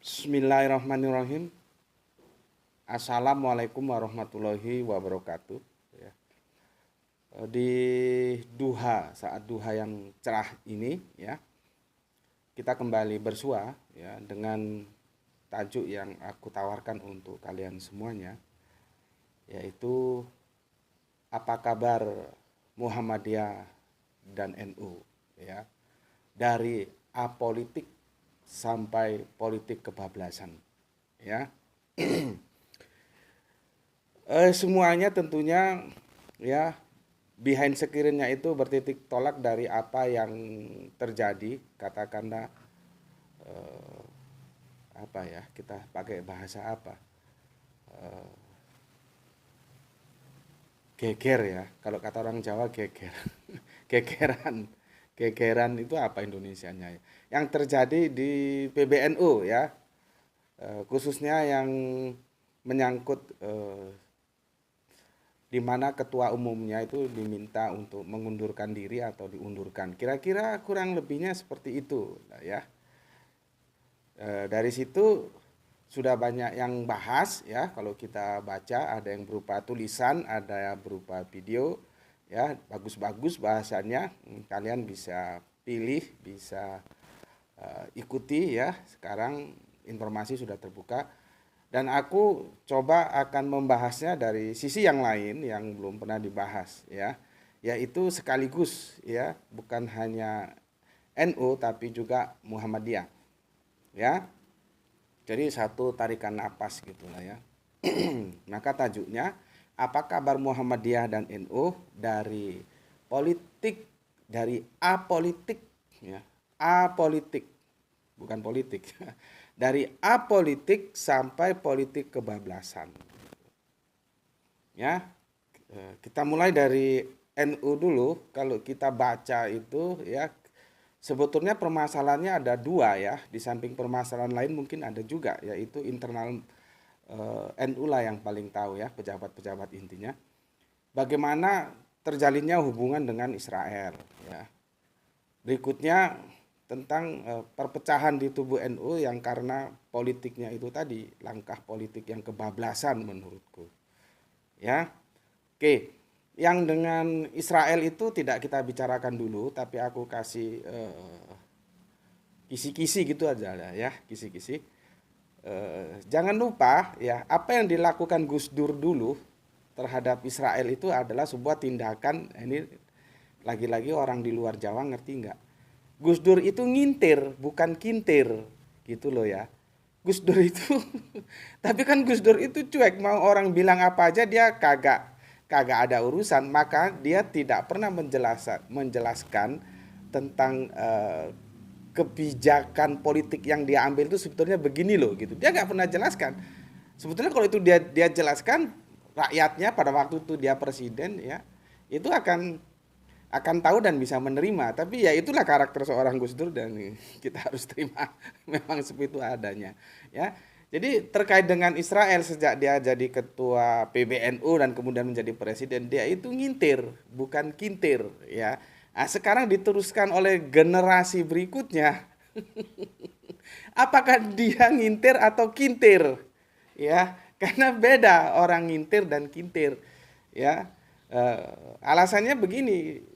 Bismillahirrahmanirrahim. Assalamualaikum warahmatullahi wabarakatuh. Ya. Di duha, saat duha yang cerah ini, ya, kita kembali bersua, ya, dengan tajuk yang aku tawarkan untuk kalian semuanya, yaitu apa kabar Muhammadiyah dan NU, ya, dari apolitik sampai politik kebablasan, ya. Semuanya tentunya, ya, behind screen-nya itu bertitik tolak dari apa yang terjadi, katakanlah apa ya, kita pakai bahasa apa, geger, ya, kalau kata orang Jawa geger. gegeran gegeran itu apa Indonesianya ya, yang terjadi di PBNU, ya, khususnya yang menyangkut di mana ketua umumnya itu diminta untuk mengundurkan diri atau diundurkan. Kira-kira kurang lebihnya seperti itu, ya. Dari situ sudah banyak yang bahas, ya. Kalau kita baca ada yang berupa tulisan, ada yang berupa video, ya, bagus-bagus bahasanya. Kalian bisa pilih, bisa ikuti, ya. Sekarang informasi sudah terbuka. Dan aku coba akan membahasnya dari sisi yang lain yang belum pernah dibahas, ya, yaitu sekaligus, ya, bukan hanya NU tapi juga Muhammadiyah, ya. Jadi satu tarikan napas gitulah, ya. Maka tajuknya apa kabar Muhammadiyah dan NU dari politik, dari apolitik, ya, apolitik bukan politik. Dari apolitik sampai politik kebablasan. Ya, kita mulai dari NU dulu. Kalau kita baca itu, ya, sebetulnya permasalahannya ada dua, ya. Di samping permasalahan lain mungkin ada juga, yaitu internal NU lah yang paling tahu, ya, pejabat-pejabat intinya. Bagaimana terjalinnya hubungan dengan Israel, ya. Berikutnya tentang perpecahan di tubuh NU yang karena politiknya itu tadi, langkah politik yang kebablasan menurutku, ya. Oke, yang dengan Israel itu tidak kita bicarakan dulu, tapi aku kasih kisi-kisi gitu aja lah, ya, kisi-kisi. Jangan lupa, ya, apa yang dilakukan Gus Dur dulu terhadap Israel itu adalah sebuah tindakan, ini lagi-lagi orang di luar Jawa ngerti nggak? Gus Dur itu ngintir, bukan kintir, gitu loh, ya. Gus Dur itu, tapi kan Gus Dur itu cuek, mau orang bilang apa aja dia kagak kagak ada urusan, maka dia tidak pernah menjelaskan tentang kebijakan politik yang dia ambil itu sebetulnya begini loh, gitu. Dia nggak pernah jelaskan. Sebetulnya kalau itu dia jelaskan, rakyatnya pada waktu itu dia presiden, ya, itu akan tahu dan bisa menerima. Tapi ya itulah karakter seorang Gus Dur dan kita harus terima memang seperti itu adanya, ya. Jadi terkait dengan Israel, sejak dia jadi ketua PBNU dan kemudian menjadi presiden, dia itu ngintir bukan kintir, ya. Nah, sekarang diteruskan oleh generasi berikutnya. Apakah dia ngintir atau kintir, ya, karena beda orang ngintir dan kintir, ya. Alasannya begini,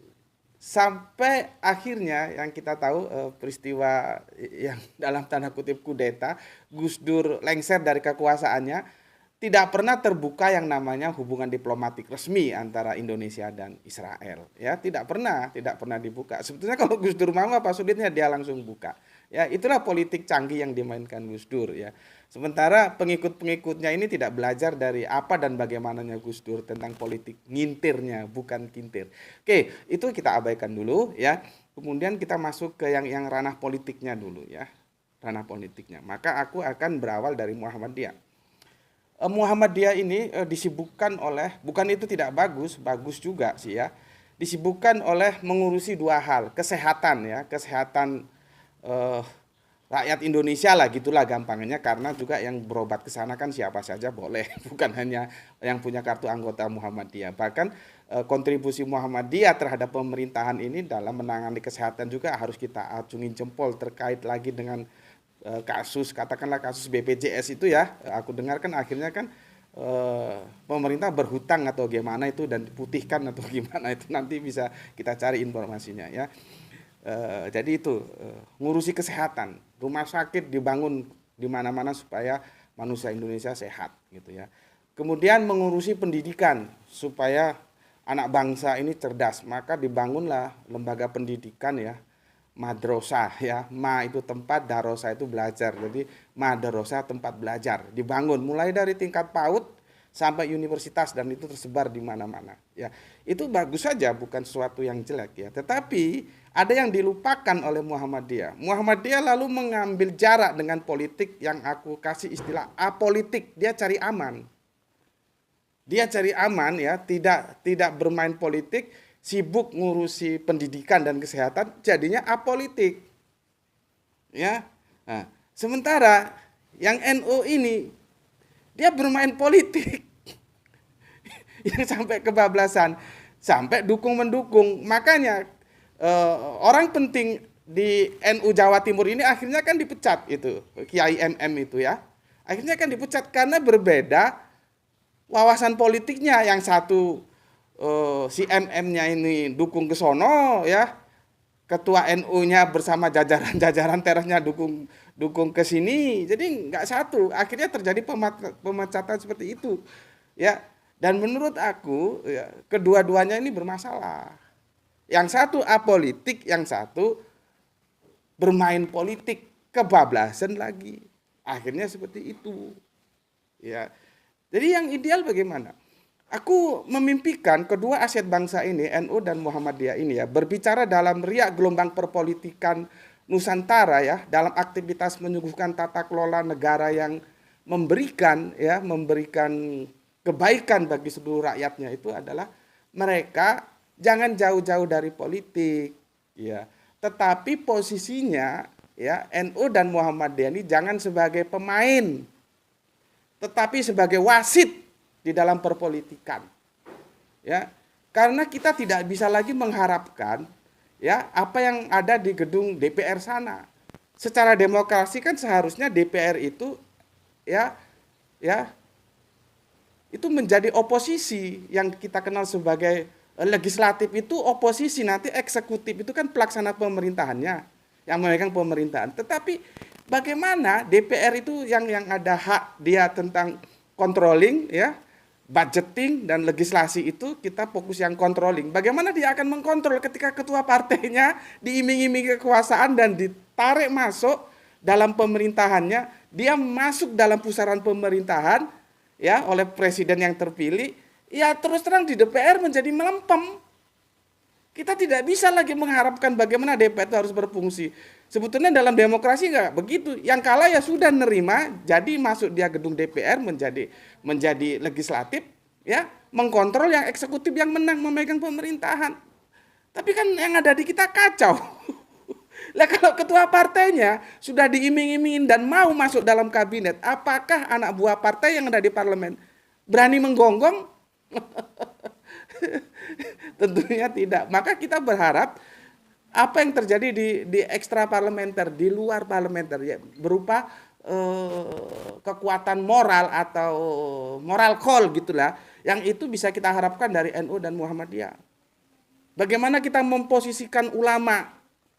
sampai akhirnya yang kita tahu peristiwa yang dalam tanda kutip kudeta, Gus Dur lengser dari kekuasaannya, tidak pernah terbuka yang namanya hubungan diplomatik resmi antara Indonesia dan Israel, ya, tidak pernah dibuka. Sebetulnya kalau Gus Dur mau apa sulitnya dia langsung buka, ya. Itulah politik canggih yang dimainkan Gus Dur, ya. Sementara pengikut-pengikutnya ini tidak belajar dari apa dan bagaimananya Gus Dur tentang politik ngintirnya bukan kintir. Oke, itu kita abaikan dulu, ya. Kemudian kita masuk ke yang ranah politiknya dulu, ya. Ranah politiknya. Maka aku akan berawal dari Muhammadiyah. Muhammadiyah ini disibukkan oleh, bukan itu tidak bagus, bagus juga sih, ya. Disibukkan oleh mengurusi dua hal, kesehatan, ya, kesehatan eh, rakyat Indonesia lah, gitulah gampangnya, karena juga yang berobat ke sana kan siapa saja boleh, bukan hanya yang punya kartu anggota Muhammadiyah. Bahkan kontribusi Muhammadiyah terhadap pemerintahan ini dalam menangani kesehatan juga harus kita acungin jempol, terkait lagi dengan kasus, katakanlah kasus BPJS itu ya, aku dengar kan akhirnya kan pemerintah berhutang atau gimana itu dan diputihkan atau gimana itu, nanti bisa kita cari informasinya ya. Jadi itu ngurusi kesehatan, rumah sakit dibangun di mana-mana supaya manusia Indonesia sehat gitu ya. Kemudian mengurusi pendidikan supaya anak bangsa ini cerdas, maka dibangunlah lembaga pendidikan ya, madrasah ya, ma itu tempat, darosa itu belajar, jadi madrasah tempat belajar dibangun mulai dari tingkat PAUD sampai universitas dan itu tersebar di mana-mana ya. Itu bagus saja, bukan sesuatu yang jelek ya, tetapi ada yang dilupakan oleh Muhammadiyah. Muhammadiyah lalu mengambil jarak dengan politik yang aku kasih istilah apolitik. Dia cari aman. Dia cari aman ya, tidak bermain politik, sibuk ngurusi pendidikan dan kesehatan, jadinya apolitik. Ya. Nah, sementara yang NU ini dia bermain politik. Yang sampai kebablasan, sampai dukung-mendukung. Makanya orang penting di NU Jawa Timur ini akhirnya kan dipecat itu, Kiai MM itu ya. Akhirnya kan dipecat karena berbeda wawasan politiknya. Yang satu si MM-nya ini dukung ke sono ya. Ketua NU-nya bersama jajaran teresnya dukung ke sini. Jadi nggak satu. Akhirnya terjadi pemecatan seperti itu. Ya. Dan menurut aku ya, kedua-duanya ini bermasalah. Yang satu apolitik, yang satu bermain politik, kebablasan lagi. Akhirnya seperti itu. Ya. Jadi yang ideal bagaimana? Aku memimpikan kedua aset bangsa ini, NU dan Muhammadiyah ini ya, berbicara dalam riak gelombang perpolitikan Nusantara ya, dalam aktivitas menyuguhkan tata kelola negara yang memberikan kebaikan bagi seluruh rakyatnya, itu adalah mereka jangan jauh-jauh dari politik ya, tetapi posisinya ya NU dan Muhammadiyah ini jangan sebagai pemain tetapi sebagai wasit di dalam perpolitikan ya, karena kita tidak bisa lagi mengharapkan ya apa yang ada di gedung DPR sana. Secara demokrasi kan seharusnya DPR itu ya itu menjadi oposisi, yang kita kenal sebagai legislatif itu oposisi, nanti eksekutif itu kan pelaksana pemerintahannya, yang memegang pemerintahan. Tetapi bagaimana DPR itu yang ada hak dia tentang controlling ya, budgeting dan legislasi, itu kita fokus yang controlling. Bagaimana dia akan mengkontrol ketika ketua partainya diiming-imingi kekuasaan dan ditarik masuk dalam pemerintahannya, dia masuk dalam pusaran pemerintahan ya oleh presiden yang terpilih, ya terus terang di DPR menjadi melempem. Kita tidak bisa lagi mengharapkan bagaimana DPR itu harus berfungsi. Sebetulnya dalam demokrasi enggak begitu. Yang kalah ya sudah nerima, jadi masuk dia gedung DPR menjadi legislatif ya, mengkontrol yang eksekutif yang menang memegang pemerintahan. Tapi kan yang ada di kita kacau. Lah kalau ketua partainya sudah diiming-imingin dan mau masuk dalam kabinet, apakah anak buah partai yang ada di parlemen berani menggonggong? Tentunya tidak. Maka kita berharap apa yang terjadi di ekstra parlementer, di luar parlementer ya, berupa kekuatan moral atau moral call gitulah, yang itu bisa kita harapkan dari NU dan Muhammadiyah. Bagaimana kita memposisikan ulama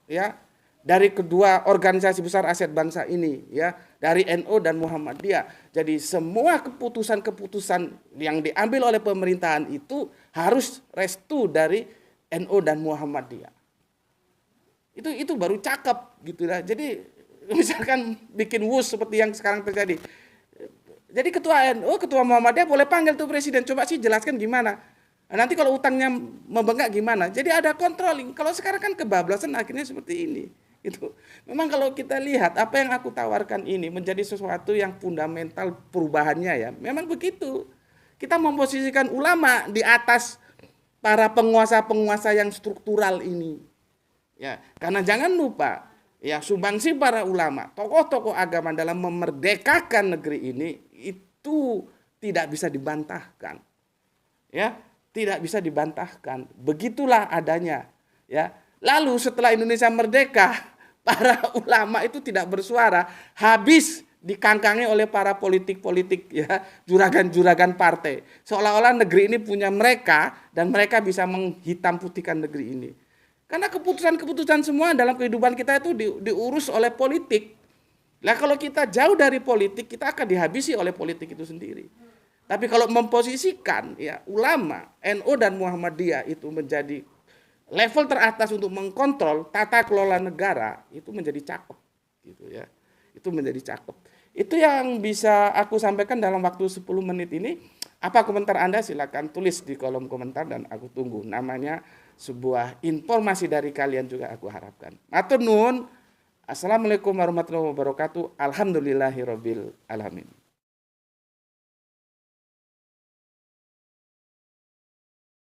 ya dari kedua organisasi besar aset bangsa ini ya, dari NU dan Muhammadiyah. Jadi semua keputusan-keputusan yang diambil oleh pemerintahan itu harus restu dari NU dan Muhammadiyah. Itu baru cakep gitu lah. Jadi misalkan bikin wus seperti yang sekarang terjadi. Jadi ketua NU, ketua Muhammadiyah boleh panggil tuh presiden, coba sih jelaskan gimana. Nanti kalau utangnya membengkak gimana? Jadi ada controlling. Kalau sekarang kan kebablasan akhirnya seperti ini. Itu memang kalau kita lihat apa yang aku tawarkan ini menjadi sesuatu yang fundamental perubahannya ya, memang begitu. Kita memposisikan ulama di atas para penguasa-penguasa yang struktural ini ya, karena jangan lupa ya, sumbangsi para ulama, tokoh-tokoh agama dalam memerdekakan negeri ini itu tidak bisa dibantahkan ya, tidak bisa dibantahkan. Begitulah adanya ya. Lalu setelah Indonesia merdeka, para ulama itu tidak bersuara, habis dikangkangi oleh para politik-politik ya, juragan-juragan partai. Seolah-olah negeri ini punya mereka dan mereka bisa menghitam putihkan negeri ini. Karena keputusan-keputusan semua dalam kehidupan kita itu diurus oleh politik. Nah, kalau kita jauh dari politik, kita akan dihabisi oleh politik itu sendiri. Tapi kalau memposisikan ya ulama, NU dan Muhammadiyah itu menjadi level teratas untuk mengkontrol tata kelola negara, itu menjadi cakep gitu ya. Itu menjadi cakep. Itu yang bisa aku sampaikan dalam waktu 10 menit ini. Apa komentar Anda? Silakan tulis di kolom komentar dan aku tunggu. Namanya sebuah informasi dari kalian juga aku harapkan. Matur nuwun. Assalamualaikum warahmatullahi wabarakatuh. Alhamdulillahirabbil alamin.